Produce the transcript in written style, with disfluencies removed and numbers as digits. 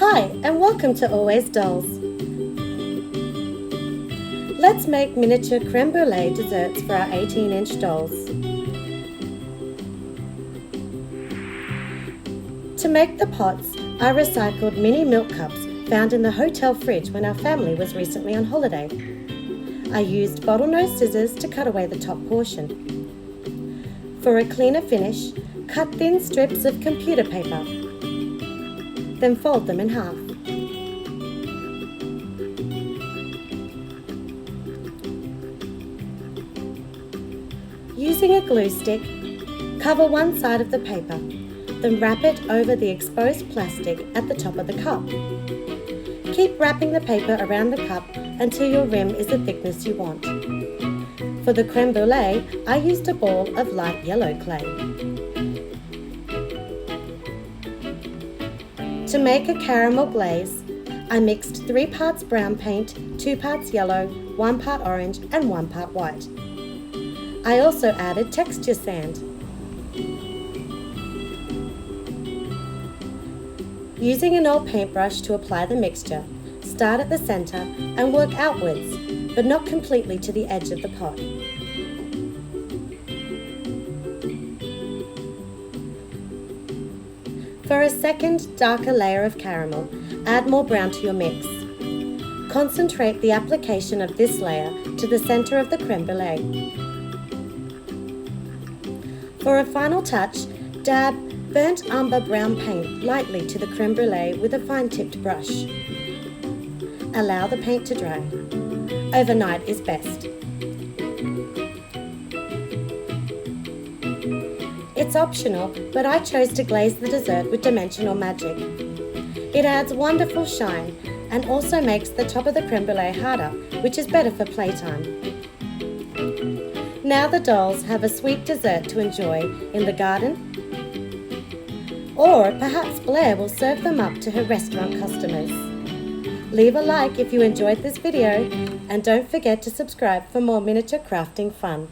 Hi, and welcome to Always Dolls. Let's make miniature creme brulee desserts for our 18-inch dolls. To make the pots, I recycled mini milk cups found in the hotel fridge when our family was recently on holiday. I used bottlenose scissors to cut away the top portion. For a cleaner finish, cut thin strips of computer paper. Then fold them in half. Using a glue stick, cover one side of the paper, then wrap it over the exposed plastic at the top of the cup. Keep wrapping the paper around the cup until your rim is the thickness you want. For the creme brulee, I used a ball of light yellow clay. To make a caramel glaze, I mixed 3 parts brown paint, 2 parts yellow, 1 part orange and 1 part white. I also added texture sand. Using an old paintbrush to apply the mixture, start at the centre and work outwards, but not completely to the edge of the pot. For a second, darker layer of caramel, add more brown to your mix. Concentrate the application of this layer to the centre of the creme brulee. For a final touch, dab burnt umber brown paint lightly to the creme brulee with a fine-tipped brush. Allow the paint to dry. Overnight is best. It's optional, but I chose to glaze the dessert with Dimensional Magic. It adds wonderful shine and also makes the top of the creme brulee harder, which is better for playtime. Now the dolls have a sweet dessert to enjoy in the garden, or perhaps Blaire will serve them up to her restaurant customers. Leave a like if you enjoyed this video, and don't forget to subscribe for more miniature crafting fun.